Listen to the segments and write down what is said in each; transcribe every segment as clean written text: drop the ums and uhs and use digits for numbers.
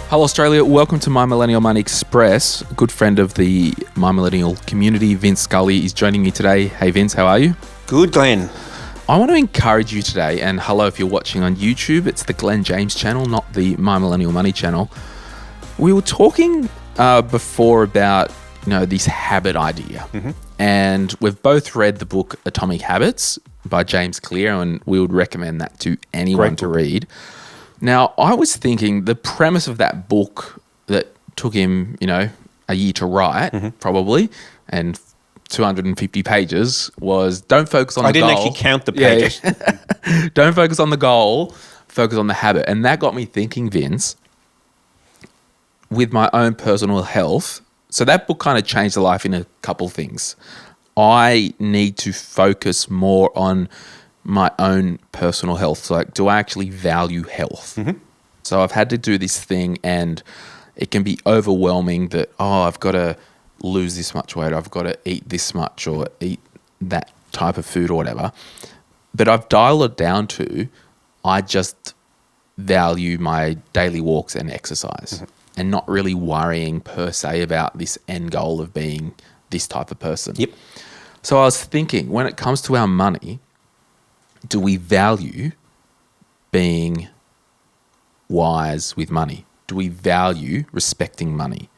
Hello Australia, welcome to My Millennial Money Express. A good friend of the My Millennial community, Vince Scully, is joining me today. Hey Vince, how are you? Good, Glen. I want to encourage you today, and hello if you're watching on YouTube, it's the Glen James channel, not the My Millennial Money channel. We were talking before about, this habit idea. Mm-hmm. And we've both read the book Atomic Habits by James Clear, and we would recommend that to anyone to read. Now, I was thinking the premise of that book that took him, a year to write, probably, and 250 pages was don't focus on the goal. I didn't actually count the pages. Yeah. Don't focus on the goal, focus on the habit. And that got me thinking, Vince, with my own personal health. So that book kind of changed the life in a couple things. I need to focus more on my own personal health. So like, do I actually value health? Mm-hmm. So I've had to do this thing and it can be overwhelming that, I've got to lose this much weight. I've got to eat this much or eat that type of food or whatever. But I've dialed it down to, I just value my daily walks and exercise and not really worrying per se about this end goal of being this type of person. Yep. So I was thinking, when it comes to our money, do we value being wise with money? Do we value respecting money?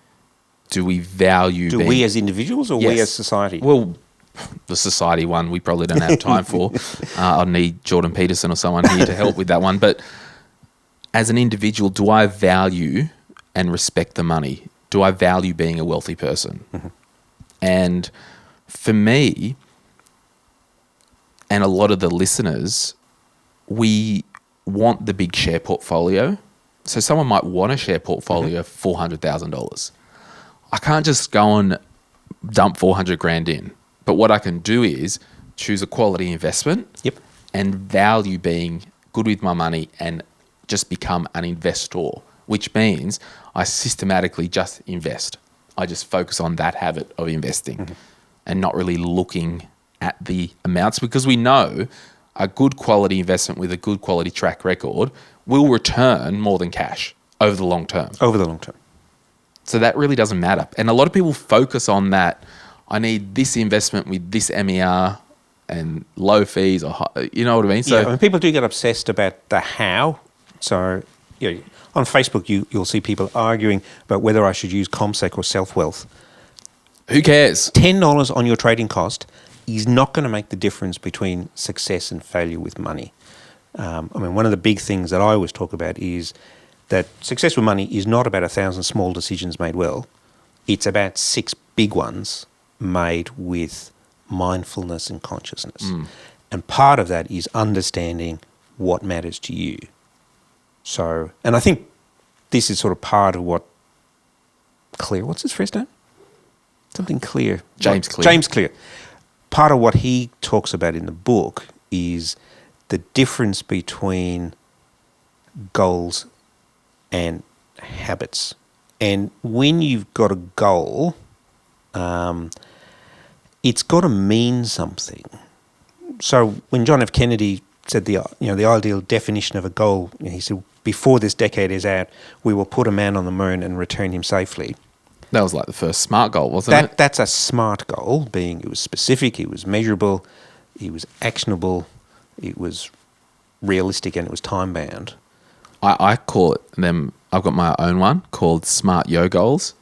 Do we value Do we as individuals or we as society? Well, the society one we probably don't have time for. I'll need Jordan Peterson or someone here to help with that one. But as an individual, do I value and respect the money? Do I value being a wealthy person? Mm-hmm. And for me, and a lot of the listeners, we want the big share portfolio. So someone might want a share portfolio of $400,000. I can't just go and dump 400 grand in. But what I can do is choose a quality investment and value being good with my money and just become an investor, which means I systematically just invest. I just focus on that habit of investing and not really looking at the amounts, because we know a good quality investment with a good quality track record will return more than cash over the long term. So that really doesn't matter. And a lot of people focus on that. I need this investment with this MER and low fees, or you know what I mean? So people do get obsessed about the how. So on Facebook, you'll see people arguing about whether I should use CommSec or Self-Wealth. Who cares? $10 on your trading cost is not going to make the difference between success and failure with money. One of the big things that I always talk about is that success with money is not about 1,000 small decisions made well. It's about 6 big ones made with mindfulness and consciousness. And part of that is understanding what matters to you. So, and I think this is sort of part of what Clear, what's his first name? Something Clear. James Clear. James Clear. Part of what he talks about in the book is the difference between goals and habits. And when you've got a goal, it's got to mean something. So when John F. Kennedy said the ideal definition of a goal, he said, before this decade is out, we will put a man on the moon and return him safely. That was like the first SMART goal, wasn't it? That's a SMART goal, being it was specific, it was measurable, it was actionable, it was realistic, and it was time-bound. I call it them. I've got my own one called Smart Yo Goals,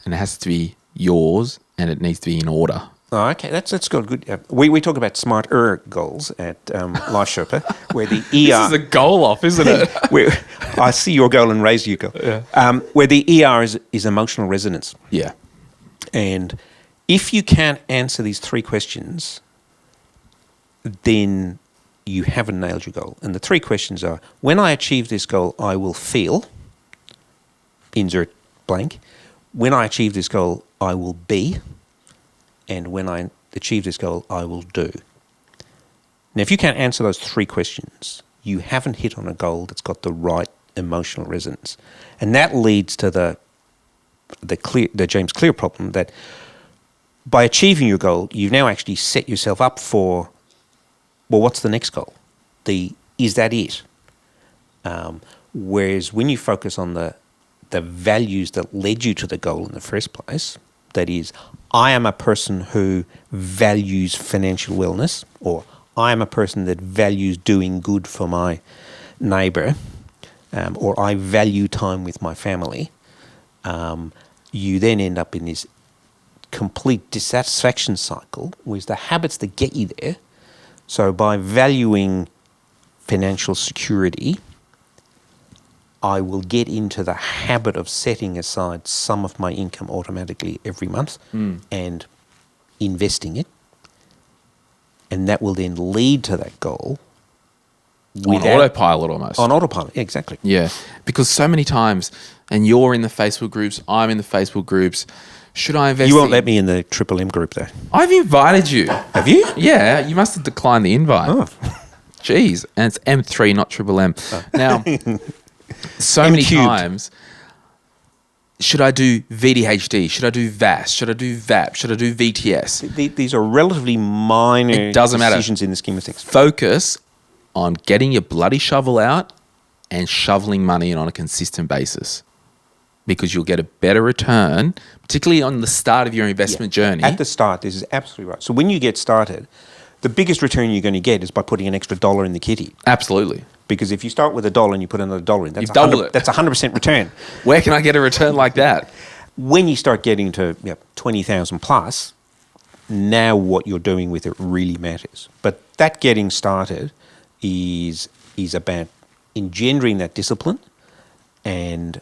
and it has to be yours, and it needs to be in order. Oh, okay, that's good. We talk about smarter goals at Life Sherpa, where the ER... This is a goal off, isn't it? where I see your goal and raise your goal. Yeah. Where the ER is emotional resonance. Yeah. And if you can't answer these 3 questions, then you haven't nailed your goal. And the 3 questions are, when I achieve this goal, I will feel, insert blank. When I achieve this goal, I will be. And when I achieve this goal, I will do. Now, if you can't answer those 3 questions, you haven't hit on a goal that's got the right emotional resonance. And that leads to the James Clear problem, that by achieving your goal, you've now actually set yourself up for, well, what's the next goal? Is that it? Whereas when you focus on the the values that led you to the goal in the first place. That is, I am a person who values financial wellness, or I am a person that values doing good for my neighbour, or I value time with my family. You then end up in this complete dissatisfaction cycle with the habits that get you there. So by valuing financial security, I will get into the habit of setting aside some of my income automatically every month and investing it. And that will then lead to that goal. On autopilot almost. On autopilot, exactly. Yeah, because so many times, and you're in the Facebook groups, I'm in the Facebook groups, should I invest You won't let me in the Triple M group though. I've invited you. Have you? Yeah, you must have declined the invite. Oh. Jeez, and it's M3, not Triple M. Now, so M many cubed. times, should I do VDHD? Should I do VAS? Should I do VAP? Should I do VTS? These are relatively minor It doesn't matter. decisions in the scheme of things. Focus on getting your bloody shovel out and shoveling money in on a consistent basis, because you'll get a better return, particularly on the start of your investment journey. At the start, this is absolutely right. So when you get started, the biggest return you're going to get is by putting an extra $1 in the kitty. Absolutely. Because if you start with $1 and you put another $1 in, that's You've doubled it. That's 100% return. Where can I get a return like that? When you start getting to 20,000 plus, now what you're doing with it really matters. But that getting started is about engendering that discipline and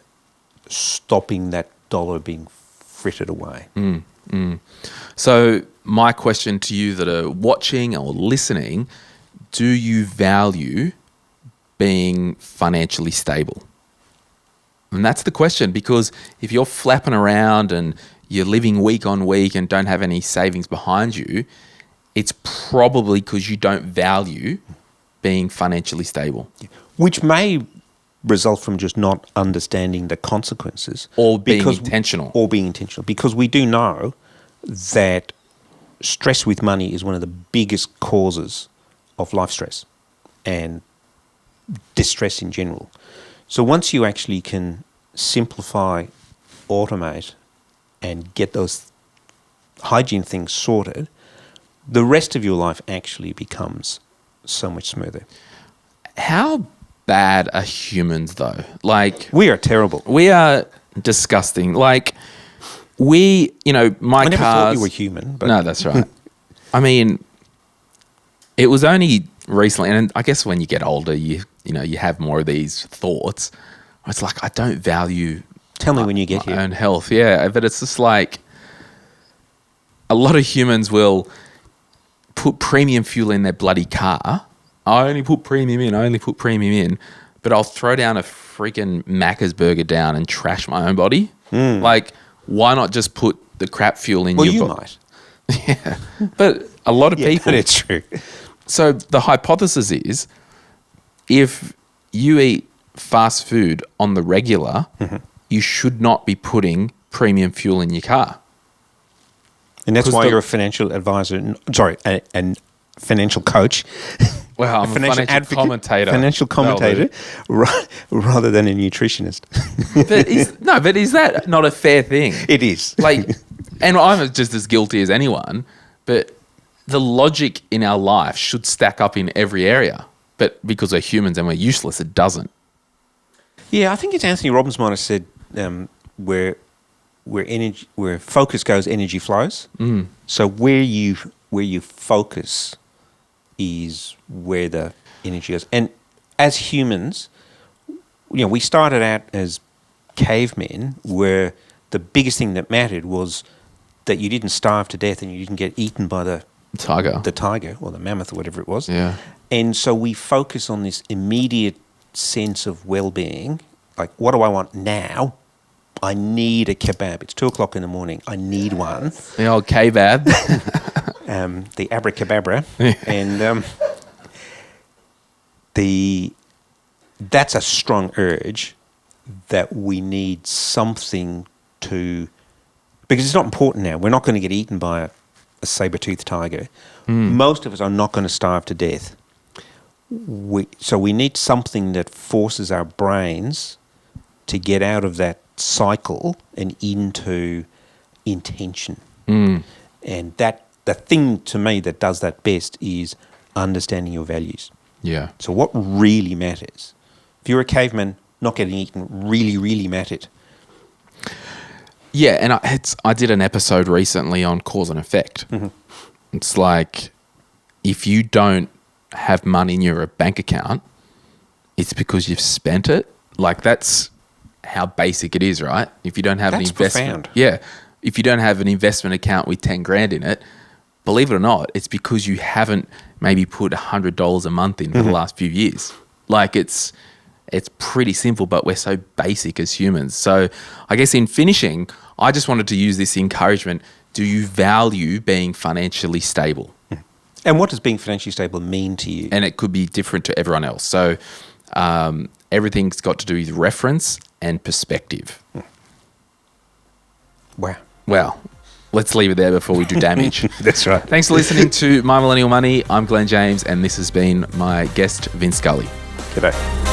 stopping that dollar being frittered away. So my question to you that are watching or listening, do you value being financially stable? And that's the question, because if you're flapping around and you're living week on week and don't have any savings behind you, it's probably because you don't value being financially stable. Which may result from just not understanding the consequences. Or being intentional. Or being intentional. Because we do know that stress with money is one of the biggest causes of life stress and distress in general. So once you actually can simplify, automate, and get those hygiene things sorted, the rest of your life actually becomes so much smoother. How bad are humans though? Like, We are terrible. we are disgusting. Like, my I never thought cars. you were human. But No, that's right. I mean, it was only recently, and I guess when you get older, you have more of these thoughts. It's like, I don't value tell me when you get my here. own health. Yeah, but it's just like a lot of humans will put premium fuel in their bloody car. I only put premium in, but I'll throw down a freaking Macca's burger down and trash my own body. Like, why not just put the crap fuel in Well, your you body? might. Yeah, but a lot of people. But it's true. So the hypothesis is, if you eat fast food on the regular, you should not be putting premium fuel in your car. And that's 'Cause why you're a financial advisor. Sorry, a financial coach. Well, I'm a financial commentator. Financial That'll commentator, rather than a nutritionist. But is that not a fair thing? It is. Like, and I'm just as guilty as anyone, but the logic in our life should stack up in every area. But because we're humans and we're useless, it doesn't. Yeah, I think it's Anthony Robbins might have said where focus goes, energy flows. So where you focus is where the energy goes. And as humans, we started out as cavemen, where the biggest thing that mattered was that you didn't starve to death and you didn't get eaten by the tiger or the mammoth or whatever it was. Yeah. And so we focus on this immediate sense of well-being. Like, what do I want now? I need a kebab. It's 2:00 in the morning. I need one. The old kebab. The abracadabra. And that's a strong urge that we need something to... Because it's not important now. We're not going to get eaten by a saber-toothed tiger. Most of us are not going to starve to death. So we need something that forces our brains to get out of that cycle and into intention. And the thing to me that does that best is understanding your values. Yeah. So what really matters? If you're a caveman, not getting eaten really, really mattered. Yeah, and I did an episode recently on cause and effect. It's like, if you don't have money in your bank account, it's because you've spent it. Like, that's how basic it is, right? If you don't have an investment, profound. If you don't have an investment account with 10 grand in it, believe it or not, it's because you haven't maybe put $100 a month in for the last few years. Like, it's pretty simple, but we're so basic as humans. So I guess in finishing, I just wanted to use this encouragement. Do you value being financially stable? And what does being financially stable mean to you? And it could be different to everyone else. So everything's got to do with reference and perspective. Wow. Well, let's leave it there before we do damage. That's right. Thanks for listening to My Millennial Money. I'm Glen James, and this has been my guest, Vince Scully. G'day.